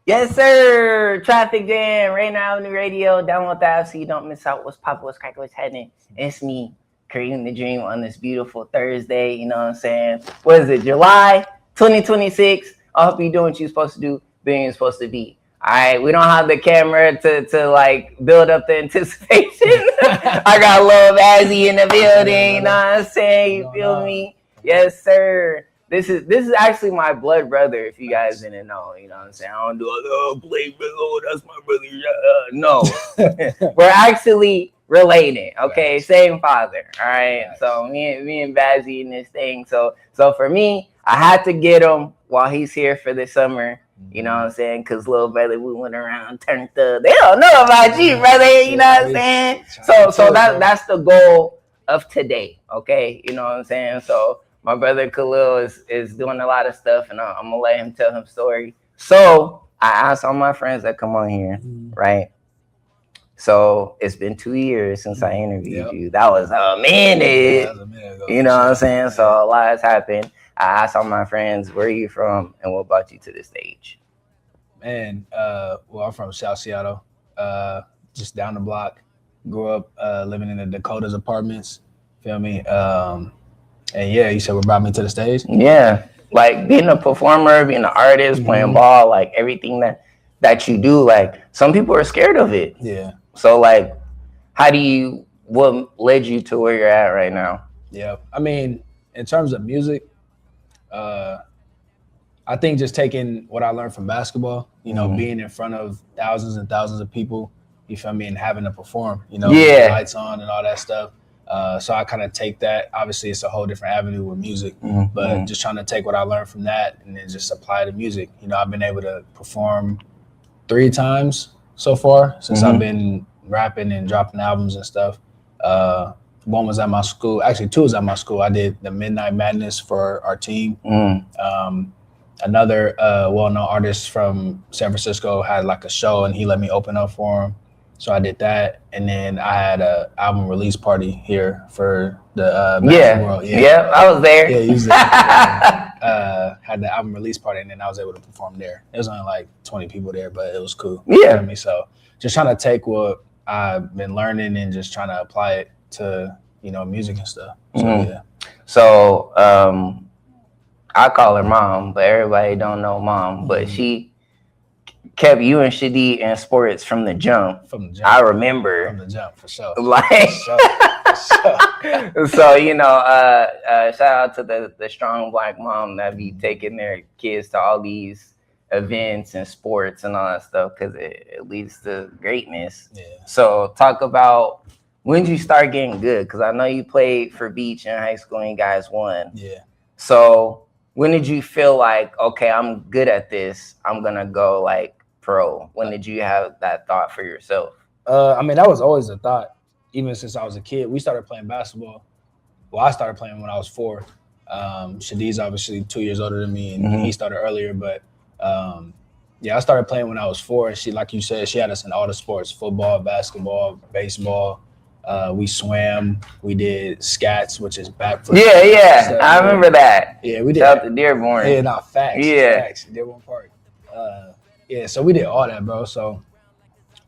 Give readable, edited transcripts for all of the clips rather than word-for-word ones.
Yes, sir. Traffic Jam, Rain Avenue Radio. Download the app so you don't miss out what's poppin', what's cracking, what's happening. It's me, creating the dream on this beautiful Thursday. You know what I'm saying? What is it, July 2026? I hope you're doing what you're supposed to do, being you're supposed to be. All right, we don't have the camera to like build up the anticipation. I got little Bazzy in the building, you know what I'm saying? You feel me? Yes, sir. This is actually my blood brother, if you guys didn't know. You know what I'm saying? I don't do play brother. Oh, that's my brother. No, we're actually related. Okay, same father. All right. So me and Bazzy in this thing. So for me, I had to get him while he's here for the summer. You know what I'm saying? Because little brother, we went around, turned up. They don't know about you, brother. You know what I'm saying? So that's the goal of today. Okay, you know what I'm saying? So my brother Khalil is doing a lot of stuff, and I'm gonna let him tell him story. So I asked all my friends that come on here, right? So it's been 2 years since I interviewed you. That was a minute. You know what I'm saying? So a lot has happened. I asked all my friends, where are you from, and what brought you to the stage? Man, well, I'm from South Seattle, just down the block. Grew up living in the Dakotas apartments. Feel me? And yeah, you said what brought me to the stage? Yeah, like being a performer, being an artist, playing ball, like everything that you do. Like some people are scared of it. Yeah. So like, what led you to where you're at right now? Yeah, I mean, in terms of music, I think just taking what I learned from basketball, being in front of thousands and thousands of people, you feel me, and having to perform, with the lights on and all that stuff. So I kind of take that. Obviously, it's a whole different avenue with music, but just trying to take what I learned from that and then just apply to music. I've been able to perform 3 times so far since I've been rapping and dropping albums and stuff. One was at my school. Actually, 2 was at my school. I did the Midnight Madness for our team. Another well-known artist from San Francisco had like a show, and he let me open up for him. So I did that, and then I had a album release party here for the Magic World. Yeah, I was there. Yeah, you was there. Had the album release party, and then I was able to perform there. There was only like 20 people there, but it was cool. Yeah. You know so just trying to take what I've been learning and just trying to apply it to music and stuff. So yeah. So I call her mom, but everybody don't know mom. But she kept you and Shadi in sports from the jump. I remember. From the jump, for sure. Like, for sure. So shout out to the strong Black mom that be taking their kids to all these events and sports and all that stuff, because it leads to greatness. Yeah. So talk about, when did you start getting good? Because I know you played for Beach in high school and you guys won. Yeah. So when did you feel like, okay, I'm good at this, I'm gonna go like pro? When did you have that thought for yourself? I mean, that was always a thought, even since I was a kid. We started playing basketball. Well, I started playing when I was 4. Shadi's obviously 2 years older than me, and he started earlier. But I started playing when I was 4. And she, like you said, she had us in all the sports: football, basketball, baseball. We swam. We did scats, which is backflip. Yeah. I remember that. Yeah, we did. Shout out to Dearborn. Yeah, not facts. Yeah. Facts. Dearborn Park. So we did all that, bro. So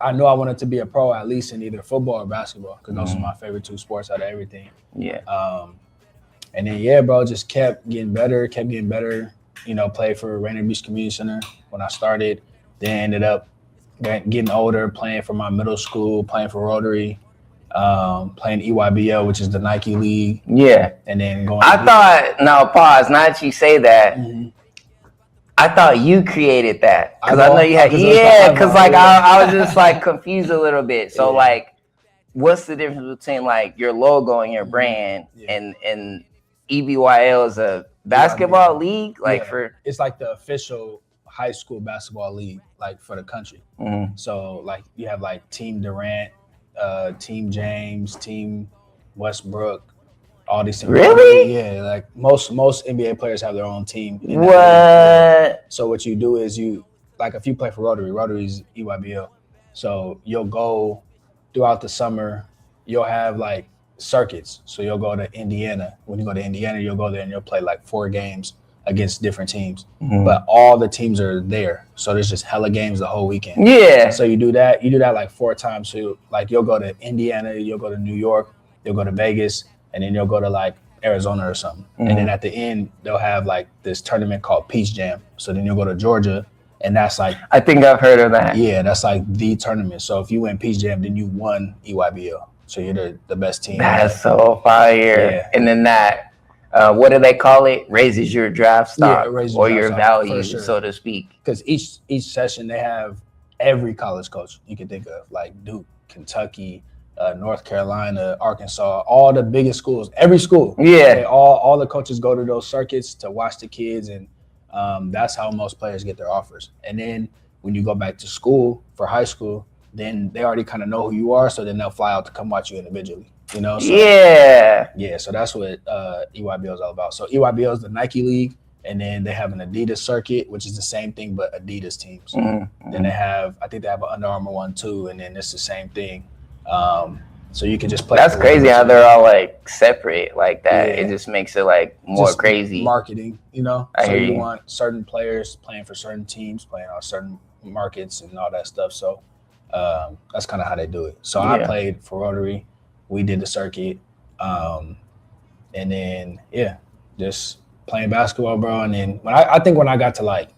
I knew I wanted to be a pro, at least in either football or basketball, because those are my favorite 2 sports out of everything. Yeah. And then, bro, just kept getting better. Played for Rainier Beach Community Center when I started. Then ended up getting older, playing for my middle school, playing for Rotary, playing EYBL, which is the Nike League. Yeah. And then going. Now pause. Now that you say that, I thought you created that, because I know you had. Because like I was just like confused a little bit. So like, what's the difference between like your logo and your brand and EBYL is a basketball league, like for? It's like the official high school basketball league, like for the country. So like you have like Team Durant, Team James, Team Westbrook, all these things. Really? Yeah, like most NBA players have their own team. What? So what you do is if you play for Rotary's EYBL. So you'll go throughout the summer, you'll have like circuits. So you'll go to Indiana. When you go to Indiana, you'll go there and you'll play like 4 games against different teams. But all the teams are there. So there's just hella games the whole weekend. Yeah. So you do that like 4 times. So like you'll go to Indiana, you'll go to New York, you'll go to Vegas, and then you'll go to like Arizona or something. And then at the end, they'll have like this tournament called Peach Jam. So then you'll go to Georgia, and that's like, I think I've heard of that. Yeah, that's like the tournament. So if you win Peach Jam, then you won EYBL. So you're the best team. That's so fire. Yeah. And then that, what do they call it? Raises your draft stock or your value, so to speak. Because each session they have every college coach you can think of, like Duke, Kentucky, North Carolina, Arkansas, all the biggest schools, every school. Yeah. All the coaches go to those circuits to watch the kids, and that's how most players get their offers. And then when you go back to school for high school, then they already kind of know who you are, so then they'll fly out to come watch you individually. So, yeah, so that's what EYBL is all about. So EYBL is the Nike League, and then they have an Adidas circuit, which is the same thing, but Adidas teams. Then I think they have an Under Armour one too, and then it's the same thing. So you can just play. That's crazy how they're all like separate like that. Yeah. It just makes it like more just crazy. Marketing, I hear you. Want certain players playing for certain teams, playing on certain markets and all that stuff. So that's kind of how they do it. So I played for Rotary. We did the circuit. And then, just playing basketball, bro. And then I think when I got to like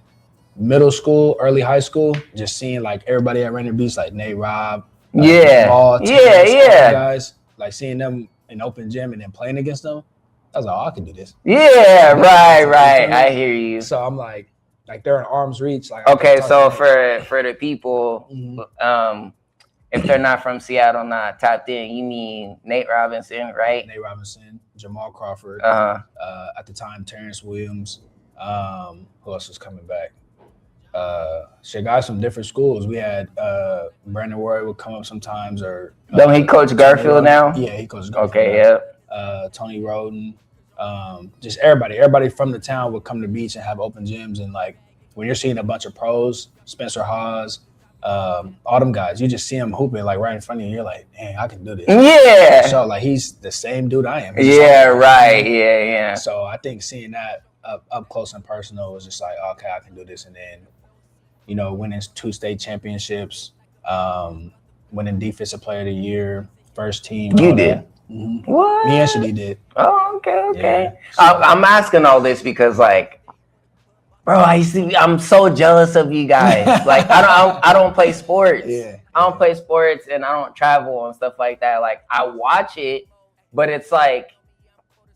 middle school, early high school, just seeing like everybody at Rainier Beach, like Nate Robb, guys, like seeing them in open gym and then playing against them, I was like, oh, I can do this. Yeah, right. I hear you. So I'm like they're in arm's reach. Like, okay, so for the people, if they're not from Seattle, not tapped in, you mean Nate Robinson, right? Nate Robinson, Jamal Crawford, at the time Terrence Williams. Who else was coming back? Guys from different schools. We had Brandon Warrior would come up sometimes, or don't he coach Garfield now? Yeah, he coaches Garfield. Okay, yeah. Tony Roden, just everybody from the town would come to the beach and have open gyms. And like when you're seeing a bunch of pros, Spencer Hawes, all them guys, you just see him hooping like right in front of you. You're like, dang, I can do this. Yeah. So like he's the same dude I am. Yeah, right. Yeah. So I think seeing that up close and personal was just like, okay, I can do this. And then, winning 2 state championships, winning Defensive Player of the Year, first team. You did? Mm-hmm. What? Me and Shadi did. Oh, okay. Yeah. So, I'm asking all this because, like, bro, I'm so jealous of you guys. Like, I don't play sports. Yeah. I don't play sports, and I don't travel and stuff like that. Like, I watch it, but it's like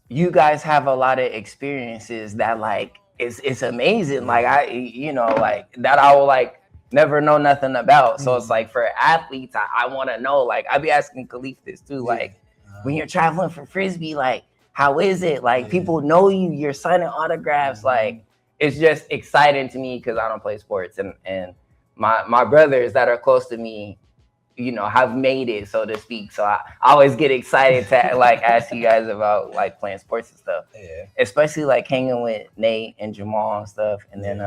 you guys have a lot of experiences that, like, it's amazing. Like, like that I will like never know nothing about. So it's like for athletes, I want to know. Like, I be asking Khalif this too. Like, when you're traveling for Frisbee, like, how is it? Like, people know you. You're signing autographs. Like, it's just exciting to me because I don't play sports, and my brothers that are close to me, have made it, so to speak. So I always get excited to like ask you guys about like playing sports and stuff. Yeah. Especially like hanging with Nate and Jamal and stuff. And then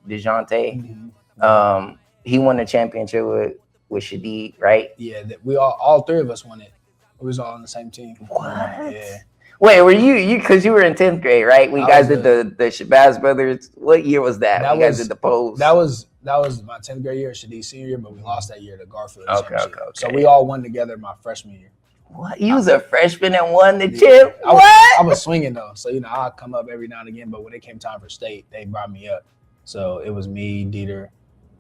DeJounte, he won the championship with Shadi, right? Yeah, we all 3 of us won it. We was all on the same team. What? Yeah. Wait, were you because you were in 10th grade, right? When you guys did the Shabazz brothers. What year was that? You guys did the pose. That was my 10th grade year, Shadi's senior year, but we lost that year to Garfield. Okay. So we all won together my freshman year. What? You was a freshman and won the chip? What? I was swinging though, so I'll come up every now and again. But when it came time for state, they brought me up. So it was me, Dieter,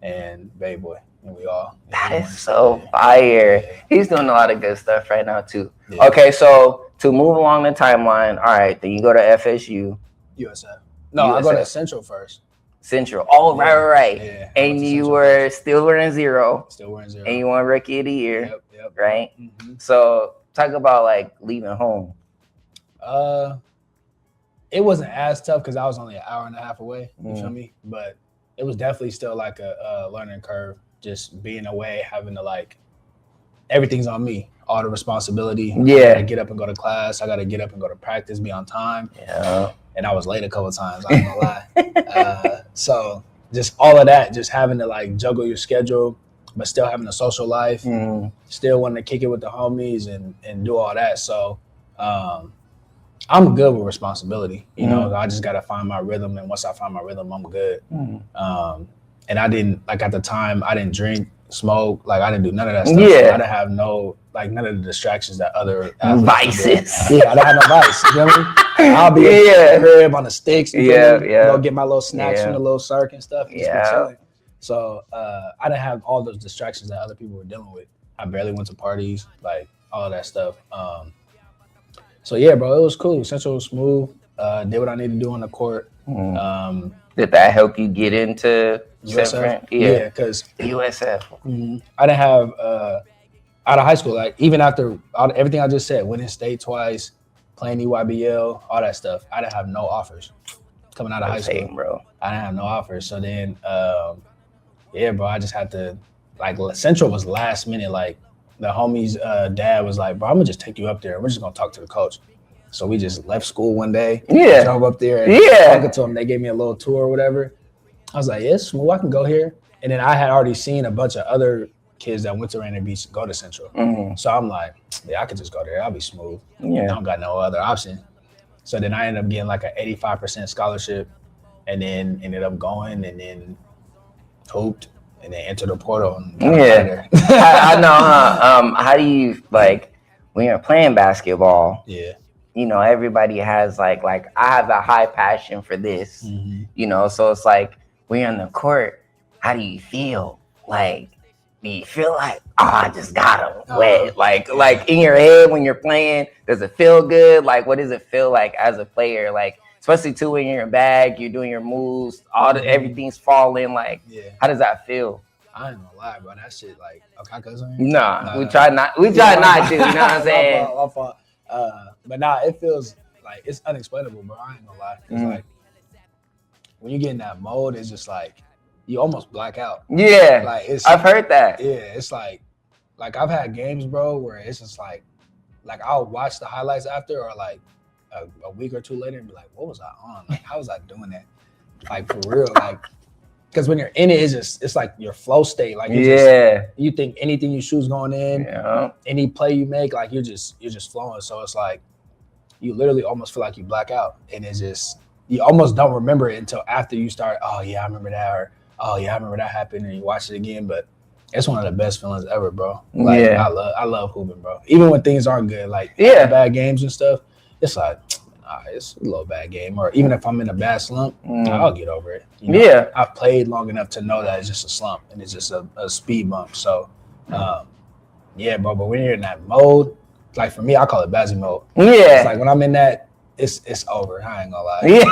and Bay Boy, and we all. That is so fire. Yeah. He's doing a lot of good stuff right now too. Yeah. Okay, so to move along the timeline, all right, then you go to FSU. USF. No, USF. I go to Central first. Central. Oh, right. Yeah, and you were still wearing 0. Still wearing 0. And you won Rookie of the Year. Yep. Right? Mm-hmm. So talk about like leaving home. It wasn't as tough because I was only an hour and a half away. You feel me? But it was definitely still like a learning curve. Just being away, having to like, everything's on me. All the responsibility. Yeah. I gotta get up and go to class. I gotta get up and go to practice, be on time. Yeah. And I was late a couple of times, I ain't gonna lie. So just all of that, just having to like juggle your schedule, but still having a social life, still wanting to kick it with the homies and do all that. So I'm good with responsibility. You know, I just got to find my rhythm. And once I find my rhythm, I'm good. And I didn't, like at the time, I didn't drink, smoke. Like I didn't do none of that stuff. Yeah. So I didn't have none of the distractions that other vices. Yeah, I didn't have no vice. You know what I mean? I'll be at the crib on the sticks. Go get my little snacks from the little circ and stuff. Just be chilling. So I didn't have all those distractions that other people were dealing with. I barely went to parties, like all of that stuff. So yeah, bro, it was cool. Central was smooth. Did what I needed to do on the court. Did that help you get into USF? Yeah, because USF. I didn't have out of high school, like even after everything I just said, winning state twice, playing EYBL, all that stuff, I didn't have no offers coming out of high school, bro. I didn't have no offers. So then, yeah, bro, I just had to, like, Central was last minute. Like the homie's dad was like, bro, I'm gonna just take you up there. We're just gonna talk to the coach. So we just left school one day, drove up there, and talking to them. They gave me a little tour or whatever. I was like, yeah, it's smooth. I can go here. And then I had already seen a bunch of other kids that went to Rainier Beach go to Central. So I'm like, yeah, I could just go there. I'll be smooth. I don't got no other option. So then I ended up getting like an 85% scholarship, and then ended up going, and then hooped, and then entered the portal. And I know. How do you, like, when you're playing basketball? Yeah. You know, everybody has like I have a high passion for this. You know, so it's like when you're on the court, how do you feel? Like, do you feel like, oh, I just got him wet? Like in your head when you're playing, does it feel good? Like, what does it feel like as a player? Like, especially too when you're in your bag, you're doing your moves, everything's falling. Like, how does that feel? I ain't gonna lie, bro. That shit, like, okay, cousin. Nah, we try not to. You know what I'm saying? My fault. But nah, it feels like it's unexplainable, bro. I ain't gonna lie. It's like when you get in that mode, it's just like you almost black out. Yeah, like I've heard that. Yeah, it's like I've had games, bro, where it's just like I'll watch the highlights after, or like a week or two later, and be like, what was I on? Like, how was I doing that? Like, for real, like. Because when you're in it, it's like your flow state. Like, you think anything you shoot's going in, any play you make, like you're just flowing. So it's like you literally almost feel like you black out, and it's just you almost don't remember it until after you start. Oh yeah, I remember that, or oh yeah, I remember that happened, and you watch it again. But it's one of the best feelings ever, bro. Like, I love hooping, bro. Even when things aren't good, like bad games and stuff, it's like. It's a little bad game, or even if I'm in a bad slump, I'll get over it. You know, I've played long enough to know that it's just a slump and it's just a speed bump. So, yeah, bro. But when you're in that mode, like for me, I call it Bazzy mode. Yeah, it's like when I'm in that, it's over. I ain't gonna lie. Yeah,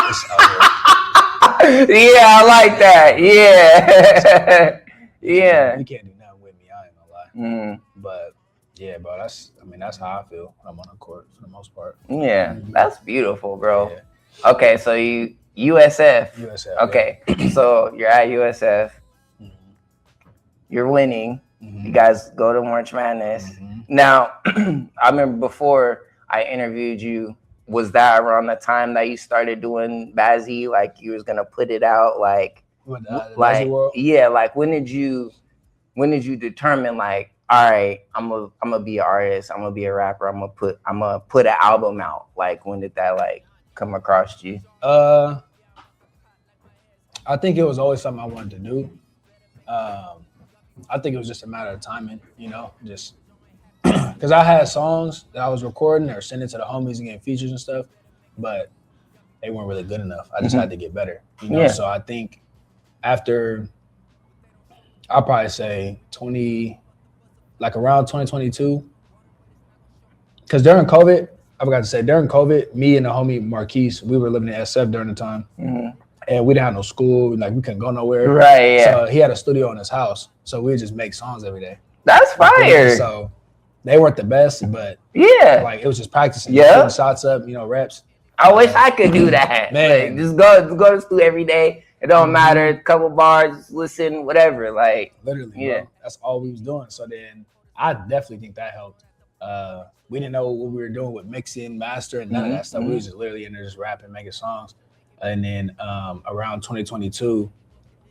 it's over. Yeah, I like that. Yeah, yeah. You can't do nothing with me. I ain't gonna lie. But. Yeah, bro, that's how I feel when I'm on the court for the most part. Yeah, that's beautiful, bro. Yeah. Okay, so USF. Okay, so you're at USF. You're winning. You guys go to March Madness. Now, I remember before I interviewed you, was that around the time that you started doing Bazzy? Like, you was gonna put it out, like yeah, like when did you determine, like, all right, I'm gonna be an artist, I'm gonna be a rapper, I'm gonna put an album out? Like, when did that like come across you? I think it was always something I wanted to do. I think it was just a matter of timing, you know, just because I had songs that I was recording or sending to the homies and getting features and stuff, but they weren't really good enough. I just had to get better, you know. So I think after, I'll probably say around 2022, because during COVID, I forgot to say, during COVID, me and the homie Marquise, we were living in SF during the time, and we didn't have no school, like we couldn't go nowhere. Right, yeah. So he had a studio in his house, so we would just make songs every day. That's fire. So they weren't the best, but like it was just practicing, putting shots up, you know, reps. I wish I could do that. Man, like, just go to school every day. It don't matter. A couple bars, listen, whatever. Like, literally, bro, that's all we was doing. So then I definitely think that helped. We didn't know what we were doing with mixing, mastering, none of that stuff. We was just literally in there just rapping, making songs. And then around 2022,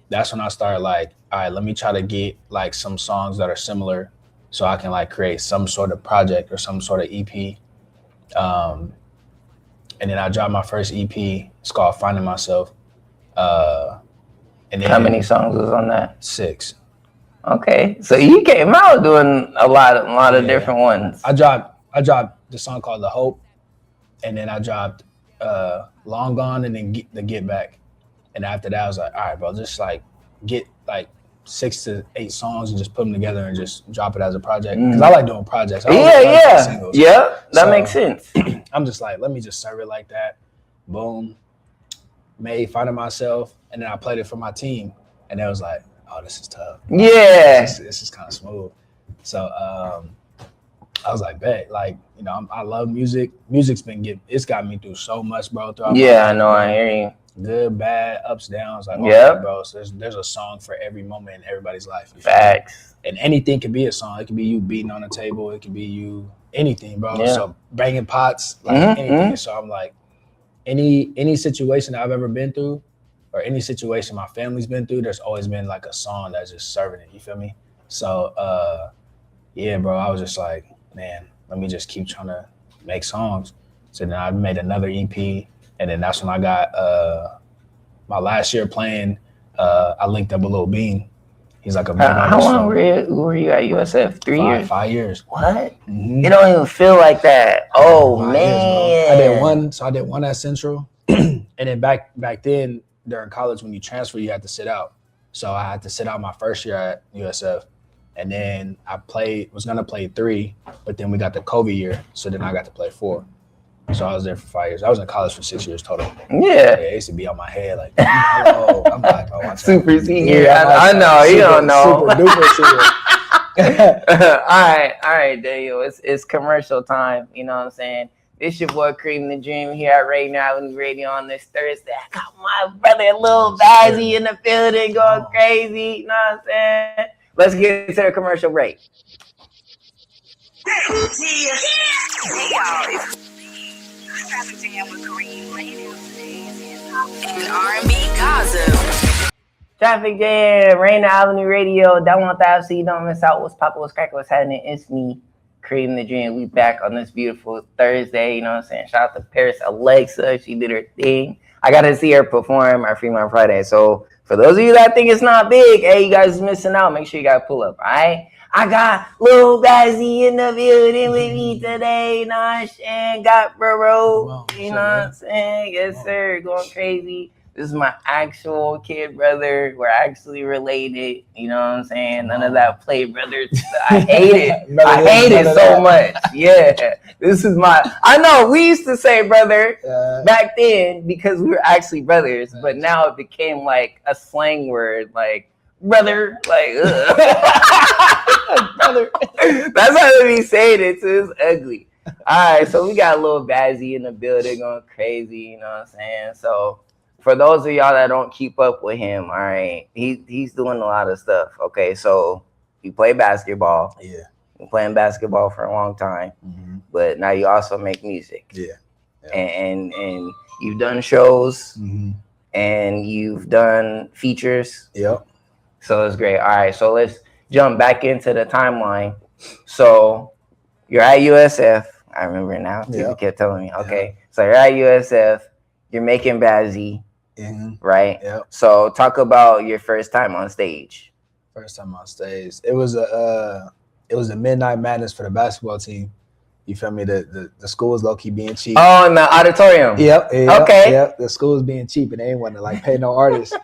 that's when I started like, all right, let me try to get like some songs that are similar so I can like create some sort of project or some sort of EP. and then I dropped my first EP. It's called Finding Myself. And then How many songs was on that? 6. Okay, so you came out doing a lot of different ones. I dropped the song called The Hope, and then I dropped Long Gone, and then the Get Back. And after that, I was like, all right, bro, just like get like 6 to 8 songs and just put them together and just drop it as a project. Because I like doing projects. Yeah, that makes sense. I'm just like, let me just serve it like that. Boom. Finding Myself, and then I played it for my team, and they was like, oh, this is tough. Yeah. This is kind of smooth. So I was like, bet. Like, you know, I love music. Music's it's got me through so much, bro. Throughout my life, I know, I hear you. Good, bad, ups, downs. Like, okay, bro. So there's a song for every moment in everybody's life. Facts. And anything can be a song. It can be you beating on the table. It can be you anything, bro. Yeah. So banging pots, like anything. So I'm like, any situation I've ever been through, or any situation my family's been through, there's always been like a song that's just serving it. You feel me? So yeah, bro. I was just like, man, let me just keep trying to make songs. So then I made another EP. And then that's when I got my last year playing. I linked up with Lil Bean. He's like a big artist. How long were you at USF? 3 years? 5 years. What? Mm-hmm. It don't even feel like that. Oh man! Years, I did one at Central, and then back then during college when you transfer you had to sit out. So I had to sit out my first year at USF, and then I was gonna play 3, but then we got the COVID year, so then I got to play 4. So I was there for 5 years. I was in college for 6 years total. Yeah. It used to be on my head like, I'm like, super senior. I know, you don't know. Super duper senior. All right, Daniel. It's commercial time. You know what I'm saying? It's your boy Cream the Dream here at Rain Avenue Radio on this Thursday. I got my brother Lil Bazzy in the building going crazy. You know what I'm saying? Let's get to the commercial break. Hey y'all, Traffic Jam with Kareem and R&B Gaza. Traffic Jam, Rain Avenue Radio. Download the app so you don't miss out what's poppin', what's crackin', what's happening. It's me, Kareem the Dream. We back on this beautiful Thursday. You know what I'm saying? Shout out to Paris Alexa. She did her thing. I got to see her perform our Fremont Friday. So for those of you that think it's not big, hey, you guys missing out. Make sure you got to pull up, all right? I got Lil Bazzy in the building with me today, you know what I'm saying? Got bro, you know what I'm saying? Yes, sir, going crazy. This is my actual kid brother. We're actually related, you know what I'm saying? None of that play brother. I hate it. I hate it so much. Yeah, this is I know, we used to say brother back then because we were actually brothers, but now it became like a slang word, like, brother, like, brother. That's how they be saying it, so it's ugly. All right, so we got a Lil Bazzy in the building going crazy, you know what I'm saying? So for those of y'all that don't keep up with him, all right, he's doing a lot of stuff. Okay, so you play basketball. Yeah. You're playing basketball for a long time, but now you also make music. Yeah. And you've done shows, and you've done features. Yep. So it's great. All right, so let's jump back into the timeline. So you're at USF. I remember now. People kept telling me. Okay, so you're at USF. You're making Bazzy, right? Yep. So talk about your first time on stage. First time on stage. It was a Midnight Madness for the basketball team. You feel me? The school was low key being cheap. Oh, in the auditorium. Yep. Okay. Yep. The school was being cheap and they didn't want to like pay no artists.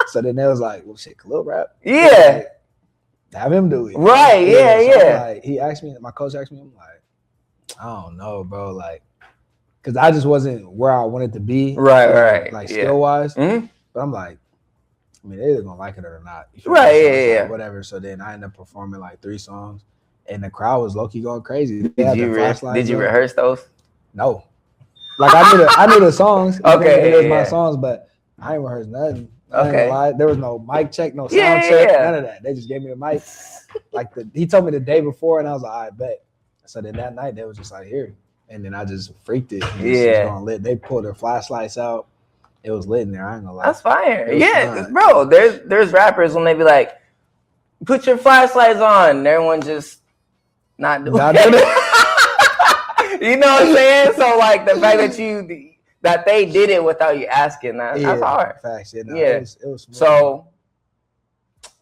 So then they was like, well, shit, Khalil rap? Yeah. Like, have him do it. Right, yeah. Like, he asked me, my coach asked me, I'm like, I don't know, bro. Like, because I just wasn't where I wanted to be. Right. Like, skill-wise. But I'm like, I mean, they're either going to like it or not. Right, yeah. Like, whatever. So then I ended up performing like 3 songs. And the crowd was low-key going crazy. Did you rehearse those? No. Like, I knew the songs. Okay, it was my songs, but I ain't rehearsed nothing. Okay. There was no mic check, no sound check, none of that. They just gave me the mic. Like he told me the day before, and I was like, I bet. So then that night they was just like, here, and then I just freaked it. Lit. They pulled their flashlights out. It was lit in there. I ain't gonna lie. That's fire. Yeah, bro. There's rappers when they be like, put your flashlights on, and everyone just not doing it. You know what I'm saying? So like the fact that that they did it without you asking. That's hard. Facts. Yeah. No, yeah. It was So,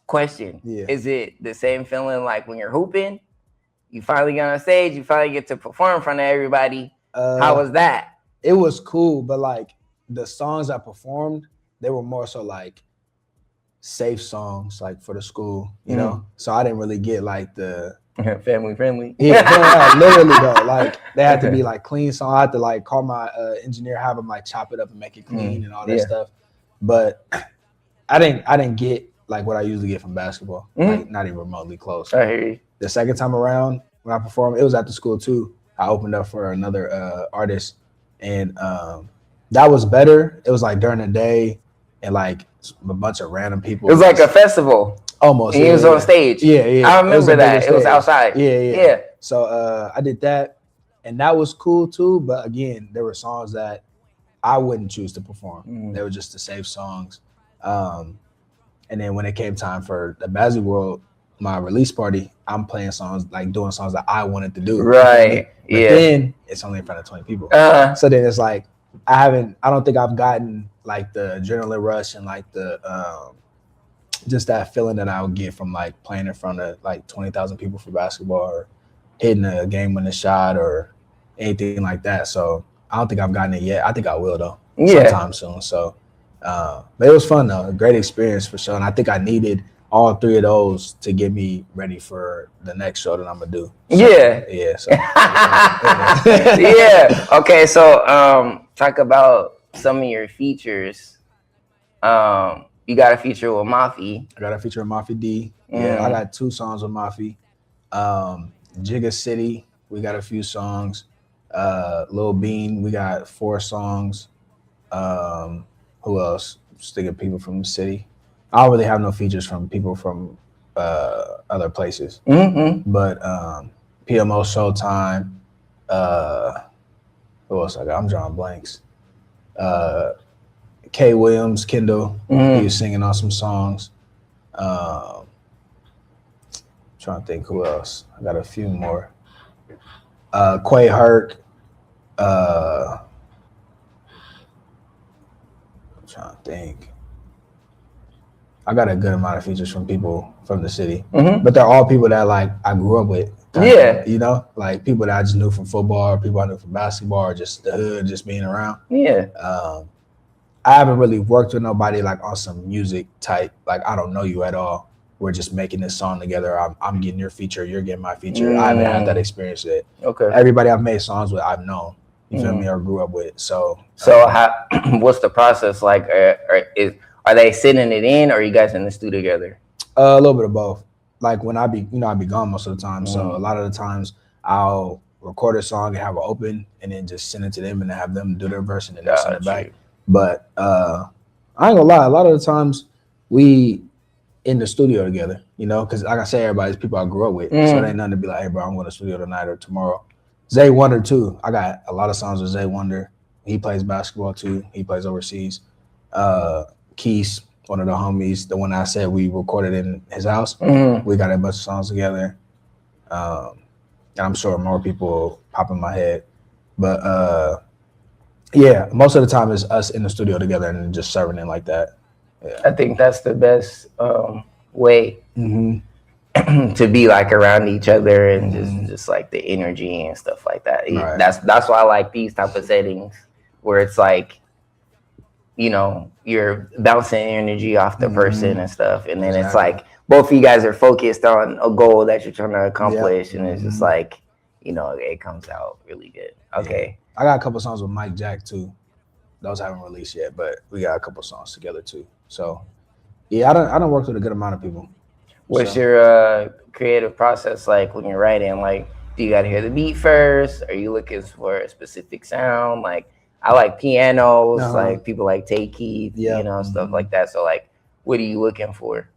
question: Yeah. Is it the same feeling like when you're hooping? You finally get on stage. You finally get to perform in front of everybody. How was that? It was cool, but like the songs I performed, they were more so like safe songs, like for the school, you know. So I didn't really get like the family friendly. Yeah, literally though. Like they had to be like clean songs. I had to like call my engineer, have him like chop it up and make it clean and all that stuff. But I didn't get like what I usually get from basketball, like not even remotely close. I hear you. The second time around when I performed, it was at the school too. I opened up for another artist, and that was better. It was like during the day, and like a bunch of random people. It was like a festival. Almost. And he was on stage. Yeah. I remember that. It was outside. Yeah. So I did that, and that was cool too. But again, there were songs that I wouldn't choose to perform. They were just the safe songs. And then when it came time for the Bazzy World, my release party, I'm playing songs, like doing songs that I wanted to do. Right. But then it's only in front of 20 people. So then it's like I don't think I've gotten like the adrenaline rush and like the just that feeling that I would get from like playing in front of like 20,000 people for basketball or hitting a game-winning shot or anything like that. So I don't think I've gotten it yet. I think I will though, sometime soon. So, but it was fun though, a great experience for sure. And I think I needed all three of those to get me ready for the next show that I'm gonna do. So, yeah. So, yeah. Okay. So, talk about some of your features. You got a feature with Mafi. I got a feature with Mafi D. Yeah, I got 2 songs with Mafi. Jigga City, we got a few songs. Lil Bean, we got 4 songs. Who else? Just thinking people from the city. I don't really have no features from people from other places. But PMO Showtime. Who else I got? I'm drawing blanks. K. Williams, Kendall, he was singing on some songs. Trying to think who else. I got a few more. Quay Herc. I'm trying to think. I got a good amount of features from people from the city, but they're all people that like I grew up with. You know, like people that I just knew from football, or people I knew from basketball, or just the hood, just being around. I haven't really worked with nobody like on some music type. Like I don't know you at all. We're just making this song together. I'm getting your feature, you're getting my feature. I haven't had that experience yet. Okay. Everybody I've made songs with, I've known. You feel me, or grew up with. So how? What's the process like? Are they sending it in, or are you guys in the studio together? A little bit of both. Like when I be gone most of the time. So a lot of the times I'll record a song and have it open, and then just send it to them and have them do their verse and then send it back. But I ain't gonna lie, a lot of the times we in the studio together, you know, because like I say, everybody's people I grew up with. So it ain't nothing to be like, hey bro, I'm going to the studio tonight or tomorrow. Zay Wonder too. I got a lot of songs with Zay Wonder. He plays basketball too. He plays overseas. Keys, one of the homies, the one I said we recorded in his house. We got a bunch of songs together. And I'm sure more people will pop in my head. But yeah, most of the time it's us in the studio together and just serving it like that. Yeah. I think that's the best way to be like around each other and just like the energy and stuff like that. Right. That's why I like these type of settings where it's like, you know, you're bouncing energy off the person and stuff, and then it's like both of you guys are focused on a goal that you're trying to accomplish, and it's just like, you know, it comes out really good. Okay. I got a couple songs with Mike Jack too. Those haven't released yet, but we got a couple songs together too. So yeah, I don't work with a good amount of people. What's your creative process like when you're writing? Like, do you got to hear the beat first? Are you looking for a specific sound? Like, I like pianos, like people like Take Keith, you know, stuff like that. So like, what are you looking for?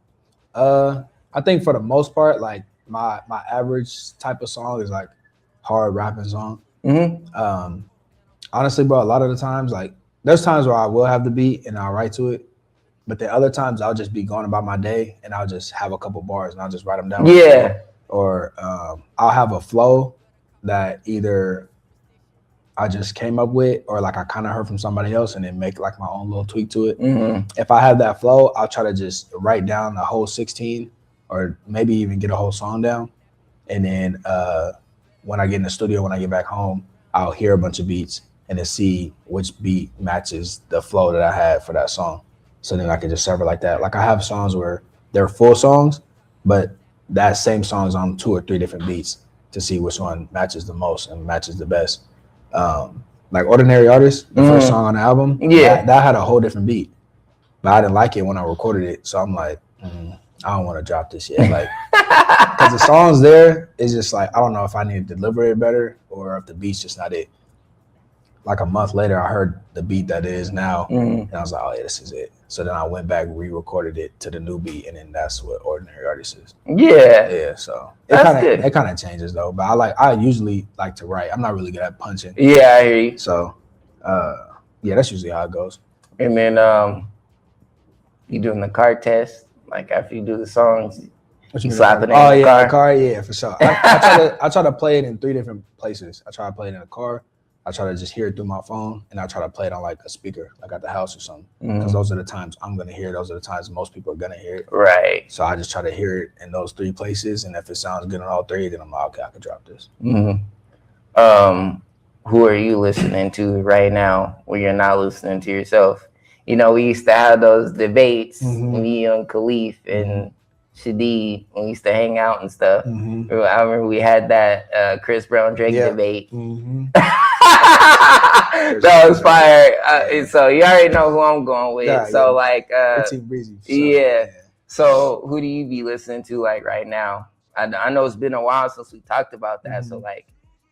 I think for the most part, like my average type of song is like hard rapping song. Honestly, bro, a lot of the times, like there's times where I will have the beat and I'll write to it, but then other times I'll just be going about my day and I'll just have a couple bars and I'll just write them down. Or I'll have a flow that either I just came up with, or like I kind of heard from somebody else and then make like my own little tweak to it. Mm-hmm. If I have that flow, I'll try to just write down the whole 16 or maybe even get a whole song down. And then when I get in the studio, when I get back home, I'll hear a bunch of beats and then see which beat matches the flow that I had for that song. So then I can just serve it like that. Like I have songs where they're full songs, but that same song is on 2 or 3 different beats to see which one matches the most and matches the best. Like Ordinary Artist, the first song on the album, that had a whole different beat, but I didn't like it when I recorded it. So I'm like, I don't want to drop this yet, like, because the songs there is just like, I don't know if I need to deliver it better or if the beat's just not it. Like a month later, I heard the beat that it is now, and I was like, oh yeah, this is it. So then I went back, re-recorded it to the new beat, and then that's what Ordinary Artist is. Yeah. So it kind of changes though. But I usually like to write. I'm not really good at punching. Yeah, I hear you. So, yeah, that's usually how it goes. And then you doing the car test, like after you do the songs, you slap it in the car. Oh yeah, the car, yeah, for sure. I try to play it in 3 different places. I try to play it in a car. I try to just hear it through my phone, and I try to play it on like a speaker, like at the house or something. Because those are the times I'm gonna hear it. Those are the times most people are gonna hear it. Right. So I just try to hear it in those 3 places, and if it sounds good in all 3, then I'm like, okay, I can drop this. Who are you listening to right now when you're not listening to yourself? You know, we used to have those debates, me and Khalif and Shadid, when we used to hang out and stuff. I remember we had that Chris Brown Drake debate. That was fire. So you already know who I'm going with. Yeah, so like, Breezy, yeah. So who do you be listening to like right now? I know it's been a while since we talked about that. So like,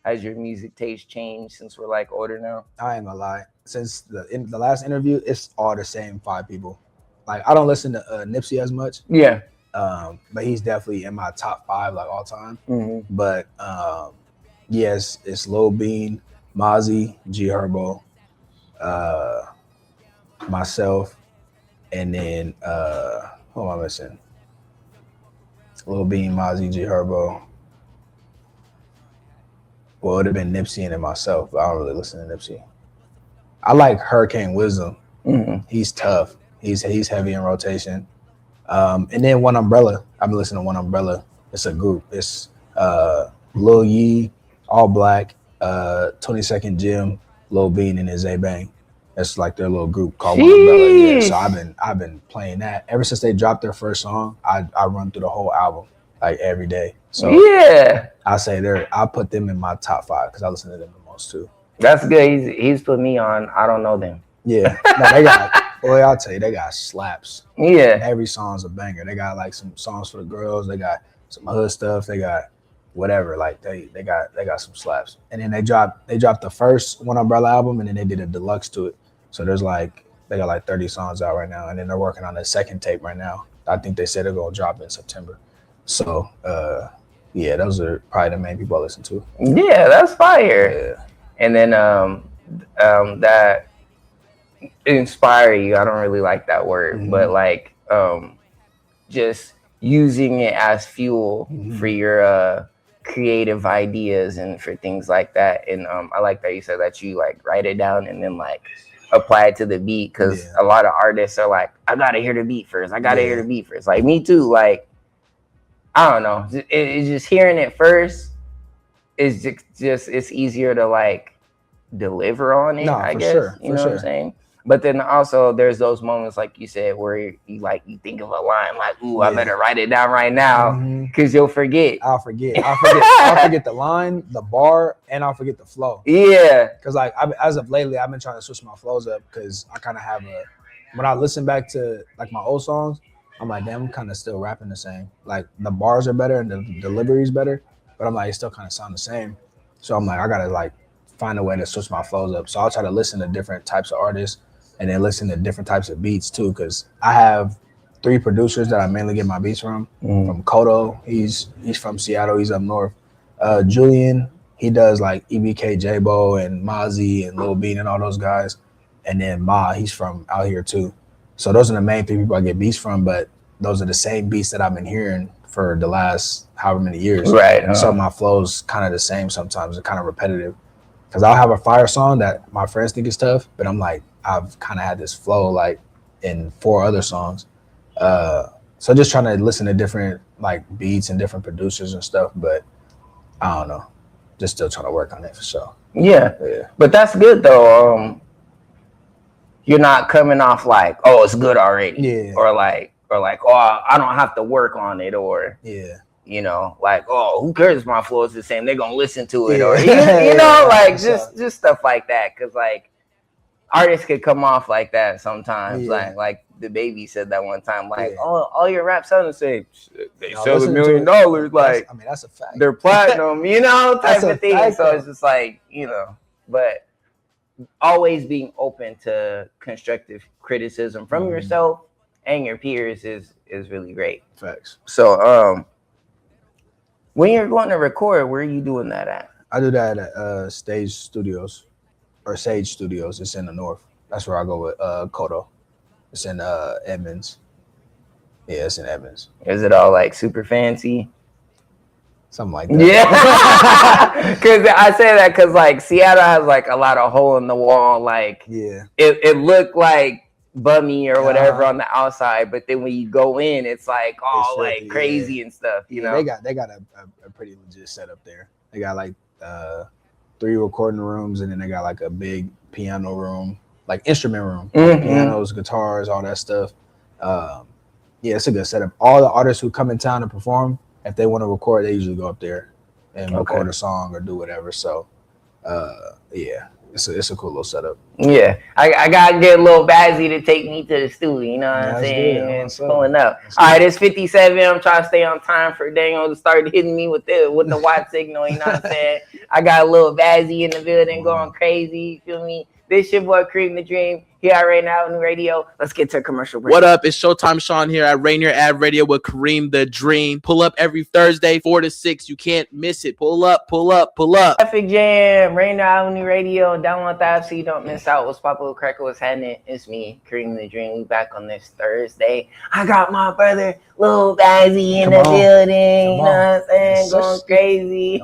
has your music taste changed since we're like older now? I ain't gonna lie. Since the last interview, it's all the same 5 people. Like I don't listen to Nipsey as much. Yeah. But he's definitely in my top 5 like all time. But yes, it's Lil Bean, Bazzy, G Herbo, myself, and then who am I missing? Lil Bean, Bazzy, G Herbo. Well, it would have been Nipsey and then myself, but I don't really listen to Nipsey. I like Hurricane Wisdom. He's tough. He's heavy in rotation. And then One Umbrella. I've been listening to One Umbrella. It's a group. It's Lil Yee, All Black, 22nd Jim, Lil Bean, and his A-Bang. That's like their little group called One Umbrella. Yeah, so I've been playing that ever since they dropped their first song. I run through the whole album like every day. So yeah, I say I put them in my top 5 because I listen to them the most too. That's good. He's put me on. I don't know them. Yeah, no, they got. Boy, I'll tell you, they got slaps. Yeah, every song's a banger. They got like some songs for the girls. They got some hood stuff. They got whatever. Like they got some slaps. And then they dropped the first One Umbrella album, and then they did a deluxe to it. So they got like 30 songs out right now, and then they're working on the second tape right now. I think they said they're gonna drop in September. So yeah, those are probably the main people I listen to. Yeah, that's fire. Yeah. And then that inspire you. I don't really like that word, but like just using it as fuel for your creative ideas and for things like that. And I like that you said that you like write it down and then like apply it to the beat, because a lot of artists are like, I gotta hear the beat first. Hear the beat first. Like me too. Like I don't know. It's just hearing it first. Is just it's easier to like deliver on it. I guess you know what I'm saying. But then also there's those moments like you said where you think of a line like, ooh, I better write it down right now because you'll forget. I'll forget the line, the bar, and I'll forget the flow. Yeah. Because like as of lately, I've been trying to switch my flows up because I kind of have when I listen back to like my old songs, I'm like, damn, I'm kind of still rapping the same. Like the bars are better and the delivery is better, but I'm like, it still kind of sound the same. So I'm like, I gotta like find a way to switch my flows up. So I'll try to listen to different types of artists and then listen to different types of beats too, because I have 3 producers that I mainly get my beats from. From Kodo, he's from Seattle, he's up north. Julian, he does like EBK, J-Bo, and Mozzie and Lil Bean and all those guys. And then Ma, he's from out here too. So those are the main 3 people I get beats from, but those are the same beats that I've been hearing for the last however many years. Right. So my flow's kind of the same sometimes, it's kind of repetitive. because I'll have a fire song that my friends think is tough, but I'm like, I've kind of had this flow like in 4 other songs. So just trying to listen to different like beats and different producers and stuff, but I don't know. Just still trying to work on it for sure. Yeah. But that's good though. You're not coming off like, oh, it's good already. Yeah. Or like, oh, I don't have to work on it, or you know, like, oh, who cares if my flow is the same? They're gonna listen to it, or you know, like just stuff like that. Cause like artists could come off like that sometimes. Like the Baby said that one time, like, oh, all your rap sound the same. They sell $1 million. Like, I mean, that's a fact. They're platinum, you know, type of thing. Fact, so it's just like, you know, but always being open to constructive criticism from yourself and your peers is really great. Facts. So when you're going to record, where are you doing that at? I do that at Sage Studios or Sage Studios. It's in the north. That's where I go with Kodo. It's in Edmonds. Yeah, it's in Edmonds. Is it all like super fancy? Something like that. Yeah. Because I say that because like Seattle has like a lot of hole in the wall. Like it looked like bummy or whatever on the outside, but then when you go in, it's like all like crazy and stuff. You know, they got a pretty legit setup there. They got like 3 recording rooms, and then they got like a big piano room, like instrument room, pianos, guitars, all that stuff. Yeah, it's a good setup. All the artists who come in town to perform, if they want to record, they usually go up there and record a song or do whatever. So, yeah, it's a cool little setup. Yeah, I gotta get a little Bazzy to take me to the studio. You know what I'm saying? It's pulling up. All right, it's 57. I'm trying to stay on time for Daniel to start hitting me with the watch signal. You know what I'm saying? I got a little Bazzy in the building going crazy. You feel me? This your boy Kareem the Dream here at Rainier Avenue Radio. Let's get to a commercial break. What up? It's Showtime Sean here at Rainier Ave Radio with Kareem the Dream. Pull up every Thursday, 4 to 6. You can't miss it. Pull up, pull up, pull up. Traffic Jam, Rainier Avenue Radio. Download the app so you don't miss out. What's popular, cracker? What's happening? It's me, Kareem the Dream. We back on this Thursday. I got my brother, Lil Bazzy, in the building. You know what I'm saying? Going crazy.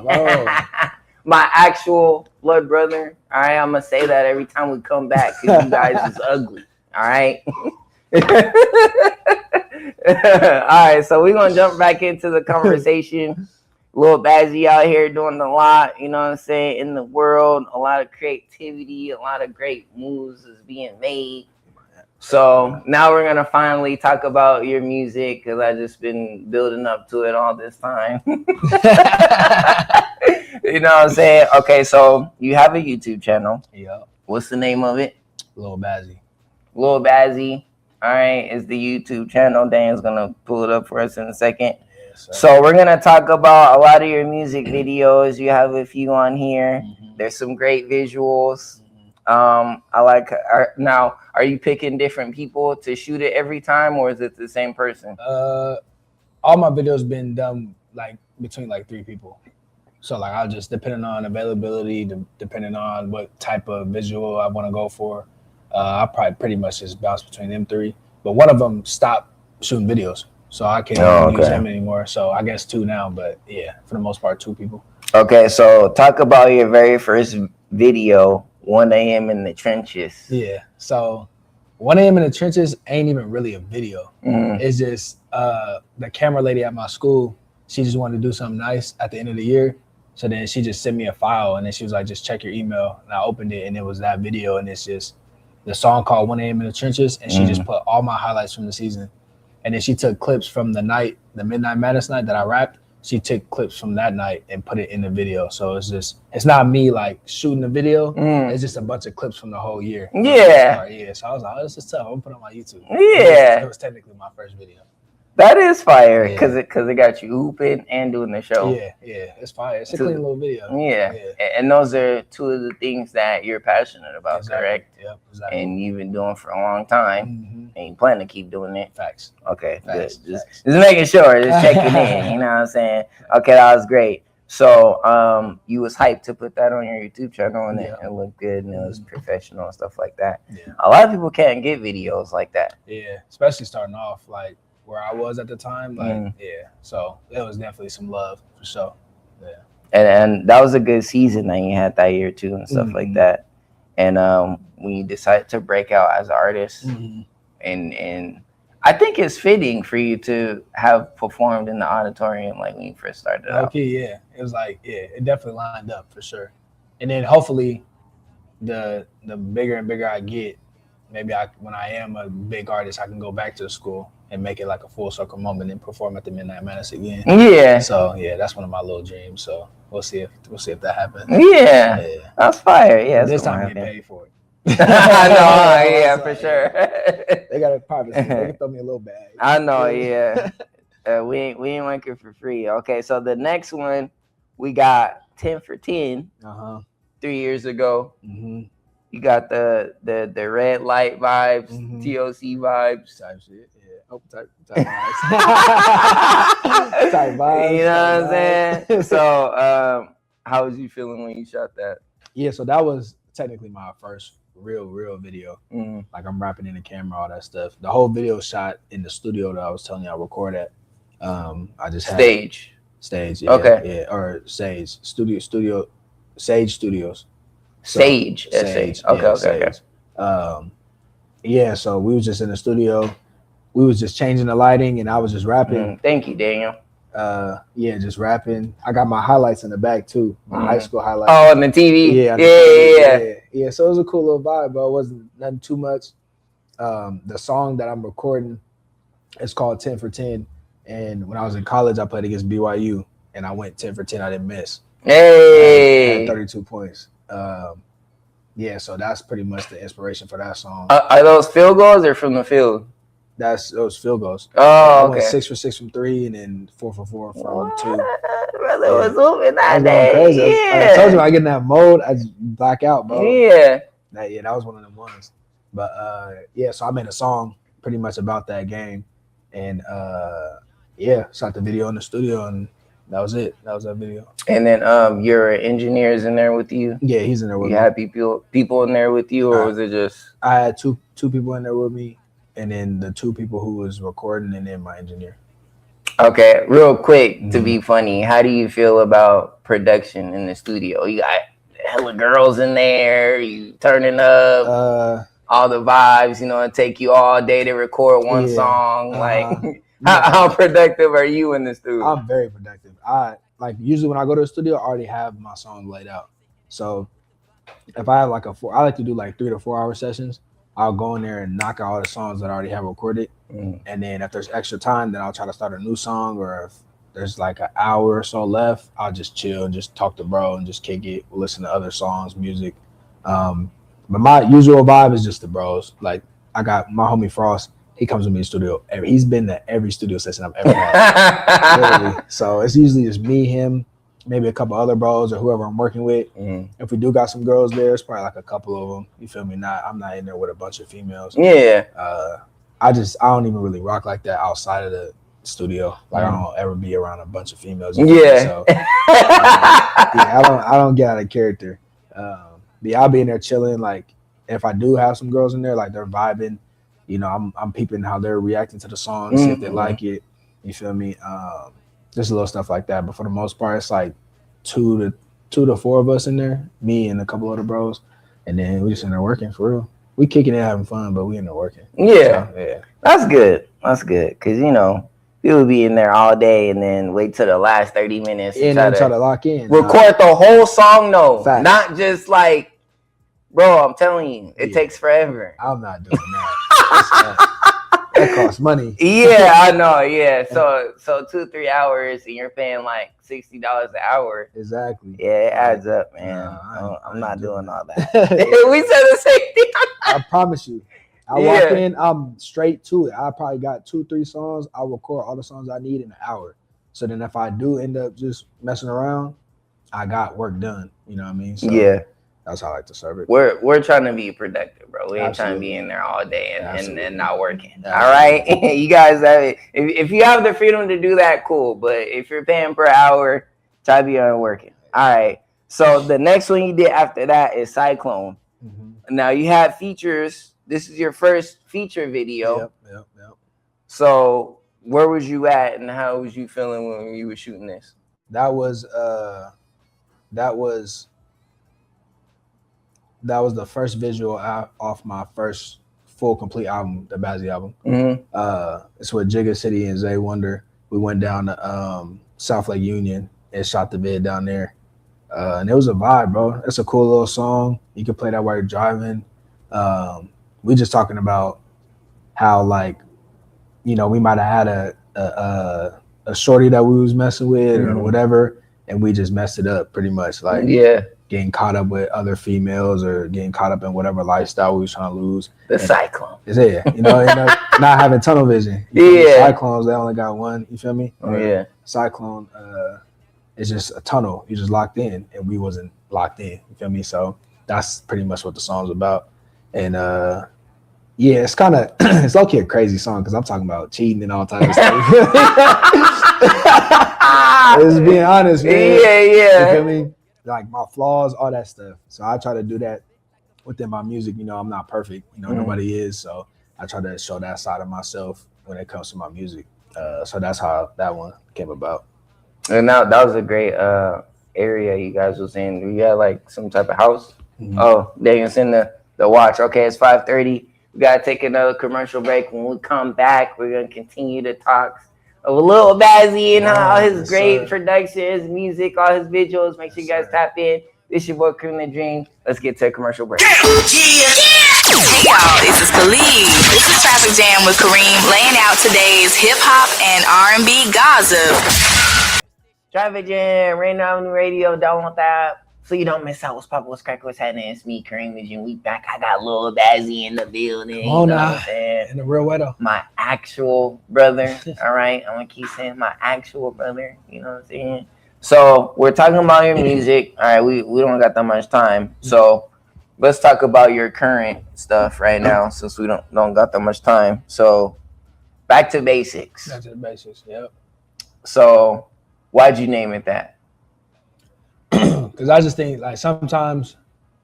My actual blood brother. All right, I'm gonna say that every time we come back because you guys is ugly. All right. All right, so we're gonna jump back into the conversation. Lil Bazzy out here doing a lot, you know what I'm saying, in the world. A lot of creativity, a lot of great moves is being made. So now we're gonna finally talk about your music because I just been building up to it all this time. You know what I'm saying? Okay, so you have a YouTube channel. Yeah. What's the name of it? Lil Bazzy. Lil Bazzy. All right, is the YouTube channel. Dan's gonna pull it up for us in a second. Yes, so we're gonna talk about a lot of your music videos. You have a few on here. There's some great visuals. I like. Now, are you picking different people to shoot it every time, or is it the same person? All my videos been done like between like 3 people. So like I'll just, depending on availability, depending on what type of visual I want to go for, I probably pretty much just bounce between them 3. But one of them stopped shooting videos, so I can't use him anymore. So I guess 2 now, but yeah, for the most part, 2 people. Okay, so talk about your very first video, 1 a.m. in the trenches. Yeah, so 1 a.m. in the trenches ain't even really a video. It's just the camera lady at my school, she just wanted to do something nice at the end of the year. So then she just sent me a file, and then she was like, just check your email. And I opened it, and it was that video, and it's just the song called 1 a.m. in the trenches, and she just put all my highlights from the season. And then she took clips from the Midnight Madness night that I rapped. She took clips from that night and put it in the video. So it's not me like shooting the video. It's just a bunch of clips from the whole year. Yeah. Yeah. So I was like, oh, this is tough. I'm gonna put it on my YouTube. Yeah. It was technically my first video. That is fire, because it got you hooping and doing the show. Yeah, it's fire. It's a clean little video. Yeah, and those are 2 of the things that you're passionate about, correct? Yep, exactly. And you've been doing for a long time, and you plan to keep doing it. Facts. Okay, good. Just making sure, just checking in. You know what I'm saying? Okay, that was great. So, you was hyped to put that on your YouTube channel, and it looked good, and it was professional and stuff like that. Yeah. A lot of people can't get videos like that. Yeah, especially starting off like where I was at the time, like so it was definitely some love for sure. Yeah. And that was a good season that you had that year too, and stuff like Mhm. that. And when you decided to break out as an artist, Mhm. and I think it's fitting for you to have performed in the auditorium like when you first started out. Okay, yeah. It was like, yeah, it definitely lined up for sure. And then hopefully the bigger and bigger I get, maybe when I am a big artist, I can go back to the school and make it like a full circle moment and perform at the Midnight Madness again. Yeah. So yeah, that's one of my little dreams. So we'll see if that happens. Yeah. That's fire. Yeah. This time get paid for it. I know. Yeah, So, for sure. They got a privacy. They can throw me a little bag. I know. Yeah. We ain't working for free. Okay, so the next one we got 10 for 10 3 years ago. Mm-hmm. You got the red light vibes, Mhm. TOC vibes. Type shit. Yeah. Oh, type vibes. Type vibes. You know what I'm vibes. saying? So, how was you feeling when you shot that? Yeah, so that was technically my first real video. Mhm. Like I'm rapping in the camera, all that stuff. The whole video shot in the studio that I was telling you I record at. I just had Stage. yeah, Okay. yeah, or Sage studio, Sage Studios. So, Sage. Sage. Okay. yeah, Okay. Sage. Yeah, so we was just in the studio. We was just changing the lighting, and I was just rapping. Thank you, Daniel. Yeah, just rapping. I got my highlights in the back too. My high school highlights. Oh, on the TV. Yeah. So it was a cool little vibe, but it wasn't nothing too much. The song that I'm recording is called 10 for 10. And when I was in college, I played against BYU, and I went 10 for 10. I didn't miss. Hey. I had 32 points. Yeah, so that's pretty much the inspiration for that song. Are those field goals or from the field? Those field goals. Oh, I went okay. 6 for 6 from 3, and then 4 for 4 from 2. Brother was hooping that I was day. going crazy. Yeah. I told you I get in that mode, I just black out, bro. Yeah. That was one of them ones. But yeah, so I made a song pretty much about that game, and yeah, shot the video in the studio, and that was it. That was that video. And then your engineer's in there with you? Yeah, he's in there with me. You had people in there with you, or was it just? I had two people in there with me, and then the 2 people who was recording, and then my engineer. Okay, real quick, to be funny, how do you feel about production in the studio? You got hella girls in there, you turning up, all the vibes, it take you all day to record one song. Like, how productive are you in the studio? I'm very productive. Usually when I go to the studio, I already have my song laid out. So if I have I like to do like 3 to 4 hour sessions. I'll go in there and knock out all the songs that I already have recorded. And then if there's extra time, then I'll try to start a new song, or if there's like an hour or so left, I'll just chill and just talk to bro and just kick it, listen to other songs, music. But my usual vibe is just the bros. Like I got my homie Frost. He comes with me in the studio. He's been to every studio session I've ever had. Literally. So it's usually just me, him, maybe a couple other bros or whoever I'm working with. If we do got some girls there, it's probably like a couple of them. You feel me? I'm not in there with a bunch of females. Yeah. I don't even really rock like that outside of the studio. Like I don't ever be around a bunch of females. Yeah. So I don't get out of character. I'll be in there chilling. Like if I do have some girls in there, like they're vibing, I'm peeping how they're reacting to the song, see if they like it. You feel me? Just a little stuff like that. But for the most part, it's like 2 to 4 of us in there, me and a couple other bros, and then we just in there working for real. We kicking it, having fun, but we in there working. Yeah. So, yeah. That's good. Because people be in there all day and then wait till the last 30 minutes and then try to lock in. Record the whole song, though. Fact. Not just like, bro, I'm telling you, it takes forever. I'm not doing that. That costs money. Yeah, I know. Yeah. So 2-3 hours and you're paying like $60 an hour. Exactly. Yeah, it adds up, man. No, I'm not doing all that. Yeah. We said the same thing. I promise you. I walk in, I'm straight to it. I probably got 2-3 songs. I'll record all the songs I need in an hour. So then if I do end up just messing around, I got work done. You know what I mean? So yeah. That's how I like to serve it. We're trying to be productive, bro. We ain't trying to be in there all day and not working. All right? You guys have it. If you have the freedom to do that, cool. But if you're paying per hour, try to be on working. All right. So the next one you did after that is Cyclone. Now you have features. This is your first feature video. Yep. So where was you at and how was you feeling when you were shooting this? That was that was the first visual off my first full complete album, the Bazzy album. It's with Jigga City and Zay Wonder. We went down to South Lake Union and shot the vid down there. And it was a vibe, bro. It's a cool little song. You can play that while you're driving. We just talking about how, like, you know, we might have had a shorty that we was messing with or whatever, and we just messed it up pretty much. Like, getting caught up with other females or getting caught up in whatever lifestyle we was trying to lose. The cyclone. Yeah, you know, not having tunnel vision. Cyclones, they only got one. You feel me? Cyclone, it's just a tunnel. You just locked in, and we wasn't locked in. You feel me? So that's pretty much what the song's about. And yeah, it's kind of it's low-key a crazy song because I'm talking about cheating and all types of stuff. Just being honest, man. You feel me? Like my flaws, all that stuff. So I try to do that within my music. You know, I'm not perfect. You know, nobody is. So I try to show that side of myself when it comes to my music. So that's how that one came about. And now that was a great area you guys was in. You had like some type of house. Oh, they was in the watch. Okay, it's 5:30. We gotta take another commercial break. When we come back, we're gonna continue to talk of a little Bazzy and all his great productions, music, all his visuals. Make sure you guys tap in. This your boy Cream the Dream. Let's get to a commercial break. Hey y'all, this is Khalid. This is Traffic Jam with Kareem, laying out today's hip hop and R&B gossip. Traffic Jam, Rain Avenue Radio. Download the app so you don't miss out what's poppin', what's crackin', what's happening. It's me, Kareem the Dream. We back. I got little Bazzy in the building. Come on now. In the real weather. My actual brother. All right, I'm gonna keep saying my actual brother. You know what I'm saying? So we're talking about your music. All right, we don't got that much time. So let's talk about your current stuff right now, since we don't got that much time. So back to basics. Back to the basics. Yep. So why'd you name it that? Because I just think, like, sometimes,